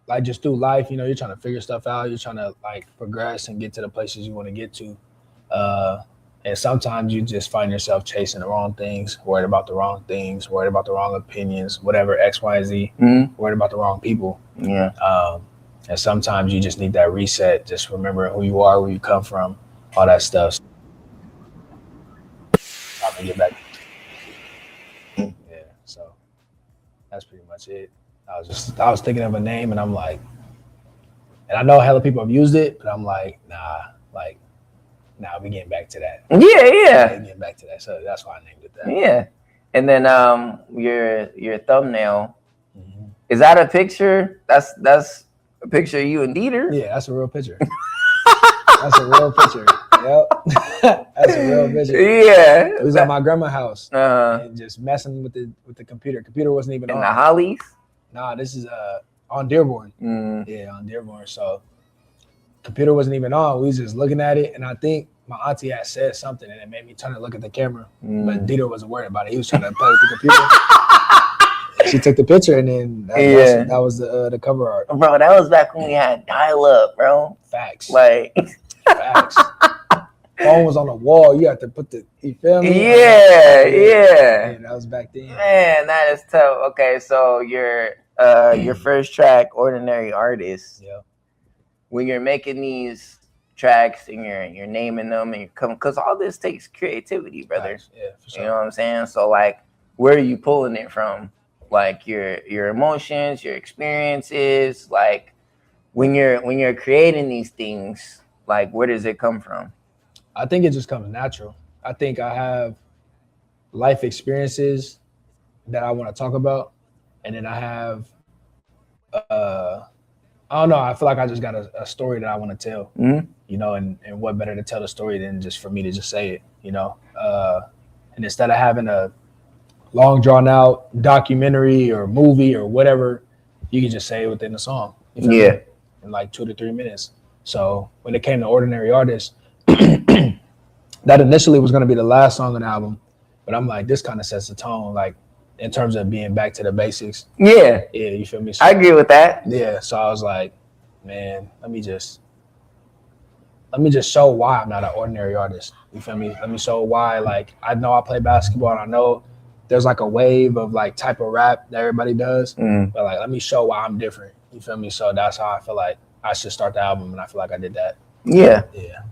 like, just through life, you know, you're trying to figure stuff out. You're trying to, like, progress and get to the places you want to get to. And sometimes you just find yourself chasing the wrong things, worried about the wrong things, worried about the wrong opinions, whatever, X, Y, Z, worried about the wrong people. Yeah. And sometimes you just need that reset, just remembering who you are, where you come from, all that stuff. I'm going to get back. Yeah, so that's pretty much it. I was thinking of a name, and I'm like, and I know hella people have used it, but I'm like, nah, we getting back to that. Yeah. Getting back to that. So that's why I named it that. Yeah. And then your thumbnail, is that a picture? That's a picture of you and Dieter? Yeah, that's a real picture. That's a real picture. Yep. That's a real picture. Yeah. It was at my grandma's house. And just messing with the computer. Computer wasn't even on. In the Hollies? Nah, this is on Dearborn. Yeah, on Dearborn. So computer wasn't even on. We was just looking at it, and I think my auntie had said something, and it made me turn and look at the camera. But Dieter wasn't worried about it. He was trying to play with the computer. She took the picture, and then that was the cover art. Bro, that was back when we had dial-up, bro. Facts. Like, facts. Phone was on the wall. You had to put you feel me? Yeah. Man, that was back then. Man, that is tough. Okay, so your first track, Ordinary Artist. Yeah. When you're making these tracks and you're naming them and you come, because all this takes creativity, brother. Yeah, for sure. You know what I'm saying? So, like, where are you pulling it from? Like your emotions, your experiences. Like, when you're creating these things, like, where does it come from? I think it just comes natural. I think I have life experiences that I want to talk about, and then I have I don't know. I feel like I just got a story that I want to tell, you know, and what better to tell the story than just for me to just say it, you know? And instead of having a long drawn out documentary or movie or whatever, you can just say it within the song. You know, in like 2 to 3 minutes. So when it came to Ordinary Artist, that initially was going to be the last song on the album, but I'm like, this kind of sets the tone, like, in terms of being back to the basics. Yeah, you feel me? So, I agree with that. Yeah, so I was like, man, let me just show why I'm not an ordinary artist. You feel me? Let me show why, like, I know I play basketball and I know there's like a wave of like type of rap that everybody does, but like let me show why I'm different. You feel me? So that's how I feel like I should start the album, and I feel like I did that. Yeah,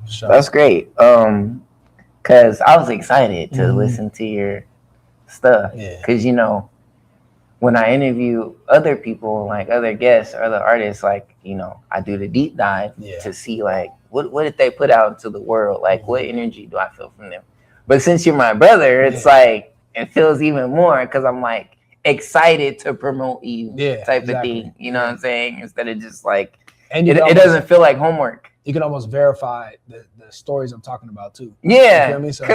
sure. That's great. Cause I was excited to listen to your stuff. Yeah. Cause you know, when I interview other people, like other guests or other artists, like, you know, I do the deep dive to see like what did they put out into the world? Like what energy do I feel from them? But since you're my brother, it's like it feels even more because I'm like excited to promote you type of thing. You know what I'm saying? Instead of just like it doesn't feel like homework. You can almost verify the stories I'm talking about too. Yeah, you feel me? So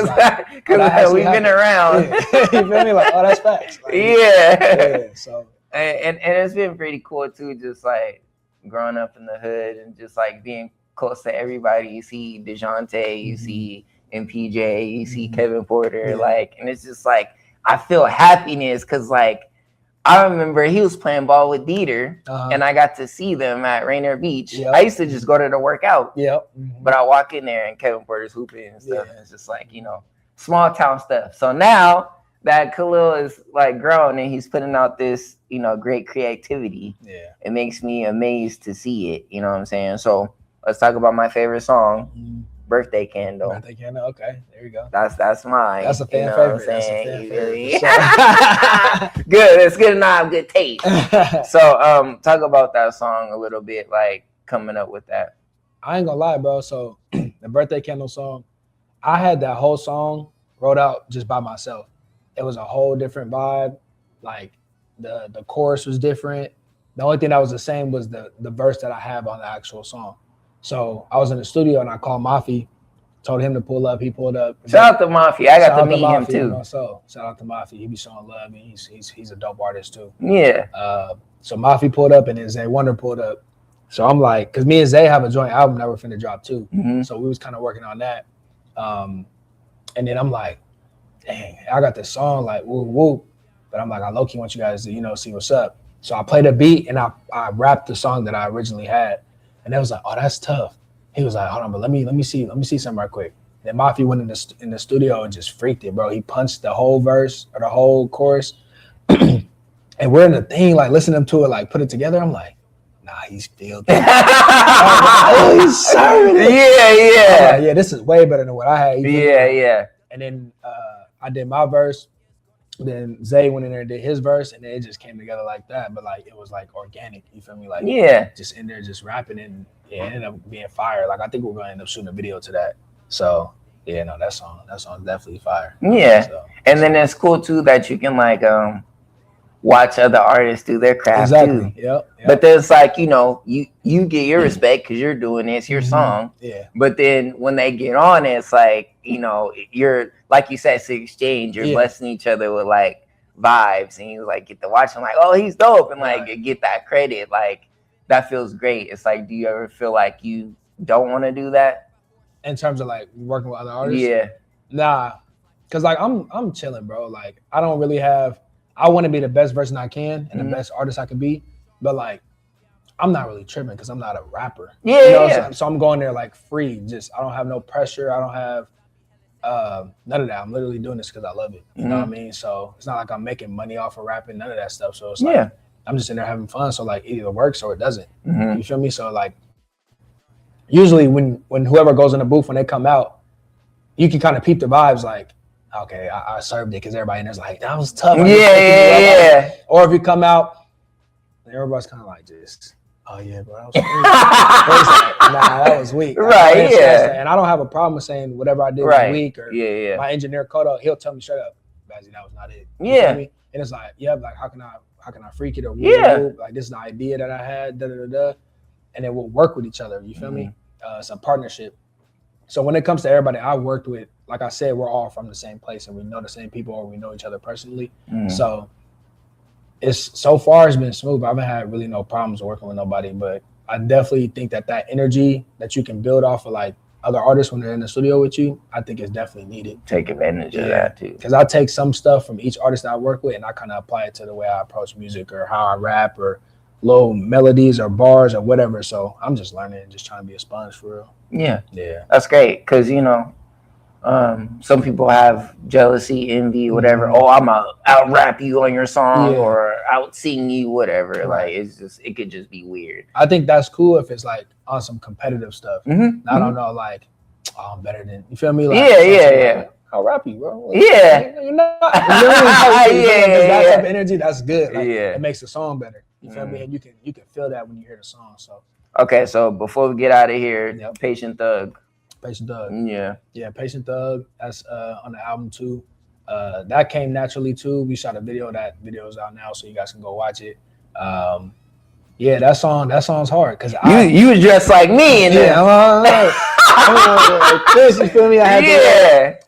because we've been around. You feel me? Like, oh, that's facts. Like, So and it's been pretty cool too, just like growing up in the hood and just like being close to everybody. You see DeJounte, you see MPJ, you see Kevin Porter, like, and it's just like I feel happiness because like I remember he was playing ball with Dieter, and I got to see them at Rainier Beach. I used to just go there to work out. But I walk in there and Kevin Porter's hooping and stuff. And it's just like, you know, small town stuff. So now that Khalil is like grown and he's putting out this, you know, great creativity, it makes me amazed to see it. You know what I'm saying? So let's talk about my favorite song. Birthday Candle. Birthday Candle. Okay, there you go. That's mine. That's a fan favorite. That's a fan favorite. Good. It's good to have good taste. So, talk about that song a little bit, like coming up with that. I ain't gonna lie, bro. So the Birthday Candle song, I had that whole song wrote out just by myself. It was a whole different vibe. Like the chorus was different. The only thing that was the same was the verse that I have on the actual song. So I was in the studio and I called Mafi, told him to pull up. He pulled up. Shout out to Mafi. I got to meet him too. So shout out to Mafi. He be showing love, and he's a dope artist too. Yeah. So Mafi pulled up, and then Zay Wonder pulled up. So I'm like, because me and Zay have a joint album that we're finna drop too. So we was kind of working on that. And then I'm like, dang, I got this song like whoop whoop, but I'm like, I low-key want you guys to, you know, see what's up. So I played a beat and I rapped the song that I originally had. And they was like, oh, that's tough. He was like, hold on, but let me see something right quick. Then Mafi went in the studio and just freaked it, bro. He punched the whole verse or the whole chorus. And we're in the thing, like listening to it, like put it together. I'm like, nah, he's filthy. Oh, he's serving it. Yeah. Yeah, this is way better than what I had. Yeah. And then I did my verse. Then Zay went in there and did his verse, and then it just came together like that. But like it was like organic, you feel me? Like just in there, just rapping, and it ended up being fire. Like I think we're gonna end up shooting a video to that. So yeah, no, that song's definitely fire. Yeah, and then it's cool too that you can like watch other artists do their craft too. Yep. But there's like, you know, you get your respect because you're doing this, your song. Yeah. But then when they get on, it's like, you know, you're like you said, it's an exchange. You're blessing each other with like vibes, and you like get to watch them like, oh, he's dope, and like get that credit. Like that feels great. It's like, do you ever feel like you don't want to do that in terms of like working with other artists? Yeah. Nah, cause like I'm chilling, bro. Like I don't really have. I want to be the best version I can and the best artist I can be, but like I'm not really tripping because I'm not a rapper. Yeah. So I'm going there like free. Just I don't have no pressure. I don't have none of that. I'm literally doing this because I love it. You know what I mean? So it's not like I'm making money off of rapping. None of that stuff. So it's like I'm just in there having fun. So like it either works or it doesn't. You feel me? So like usually when whoever goes in the booth when they come out, you can kind of peep the vibes like. Okay, I served it because everybody in there's like, that was tough. Yeah. Or if you come out, everybody's kind of like this. Oh yeah, bro, that was crazy. Nah, that was weak. Right, yeah. And I don't have a problem with saying whatever I did was weak. Or my engineer Kodo, he'll tell me straight up, Bazzy, that was not it. You feel me? And it's like, like how can I freak it or move? Like this is the idea that I had, and then we'll work with each other. You feel me? It's a partnership. So when it comes to everybody I worked with, like I said, we're all from the same place and we know the same people or we know each other personally. So so far it's been smooth. I haven't had really no problems working with nobody, but I definitely think that energy that you can build off of like other artists when they're in the studio with you, I think is definitely needed. Take advantage of that too. Because I take some stuff from each artist that I work with and I kind of apply it to the way I approach music or how I rap or little melodies or bars or whatever. So I'm just learning and just trying to be a sponge for real. Yeah. That's great. Because, you know, Some people have jealousy, envy, whatever. Oh, I'm out rap you on your song or out sing you, whatever. Like it could just be weird. I think that's cool if it's like on some competitive stuff. I don't know, like, oh, I'm better than you. Feel me? Like, Like, I'll rap you, bro. Yeah. You're not. That type of energy, that's good. Like, Yeah. It makes the song better. You feel me? And you can feel that when you hear the song. So. Okay, so before we get out of here, Patient Thug. Patient Thug. Yeah, Patient Thug. That's on the album too. That came naturally too. We shot a video. That video's out now, so you guys can go watch it. Yeah, that song's hard because you was dressed like me and like this, you feel me? I had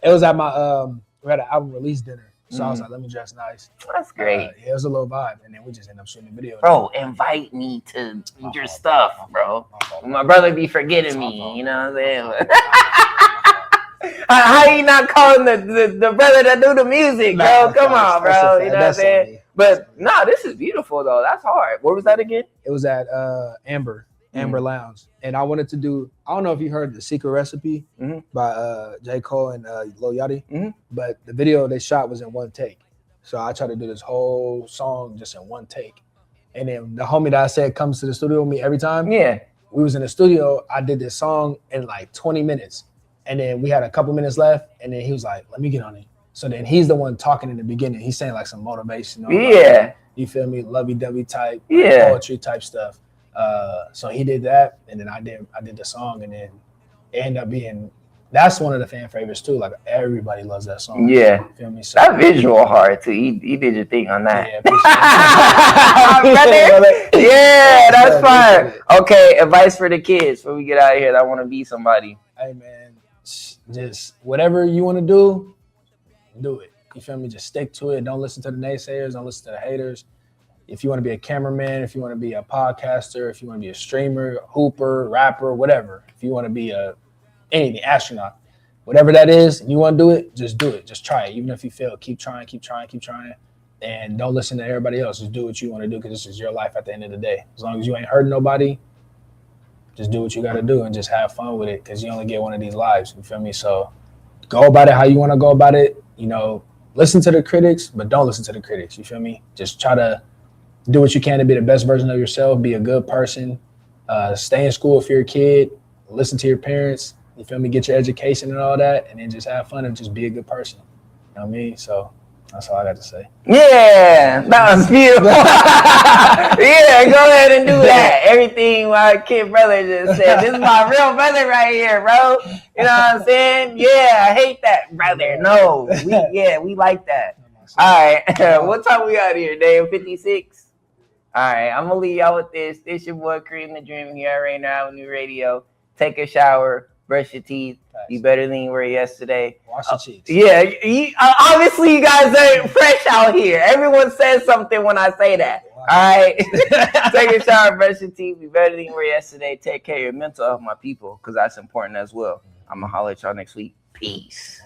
it was at my we had an album release dinner. So I was like, let me dress nice. That's great. It was a little vibe. And then we just ended up shooting the video. Bro, invite me to your stuff, bro. My brother be forgetting me, you know what I'm saying? How you not calling the brother that do the music, bro? Come on, bro. You know what I'm saying? But no, this is beautiful though. That's hard. Where was that again? It was at Amber Lounge. And I wanted to do, I don't know if you heard The Secret Recipe by J. Cole and Lil Yachty, but the video they shot was in one take. So I tried to do this whole song just in one take. And then the homie that I said comes to the studio with me every time. Yeah. We was in the studio. I did this song in like 20 minutes. And then we had a couple minutes left. And then he was like, let me get on it. So then he's the one talking in the beginning. He's saying like some motivational, like, you feel me, lovey-dovey type, poetry type stuff. So he did that, and then I did the song, and then it ended up being, that's one of the fan favorites too. Like everybody loves that song. Yeah, you feel me? So, that visual hard too. You did your thing on that. Yeah, that's fine. Okay, advice for the kids before we get out of here that want to be somebody. Hey man, just whatever you want to do it. You feel me? Just stick to it. Don't listen to the naysayers. Don't listen to the haters. If you want to be a cameraman, if you want to be a podcaster, if you want to be a streamer, hooper, rapper, whatever. If you want to be anything, astronaut, whatever that is, and you want to do it, just do it. Just try it. Even if you fail, keep trying. And don't listen to everybody else. Just do what you want to do because this is your life at the end of the day. As long as you ain't hurting nobody, just do what you got to do and just have fun with it because you only get one of these lives. You feel me? So go about it how you want to go about it. You know, listen to the critics, but don't listen to the critics. You feel me? Just try to do what you can to be the best version of yourself. Be a good person. Stay in school if you're a kid. Listen to your parents. You feel me? Get your education and all that, and then just have fun and just be a good person. You know what I mean? So that's all I got to say. Yeah, that was beautiful. Yeah, go ahead and do that. Everything my kid brother just said. This is my real brother right here, bro. You know what I'm saying? Yeah, I hate that brother. No, we like that. All right, what time we out here, Dave? 56? All right, I'm going to leave y'all with this. This your boy, Kareem the Dream here right now, New Radio. Take a shower, brush your teeth. You better than you were yesterday. Wash your cheeks. Yeah, obviously you guys ain't fresh out here. Everyone says something when I say that. All right? Take a shower, brush your teeth. Be better than you were yesterday. Take care of your mental health, my people, because that's important as well. I'm going to holler at y'all next week. Peace.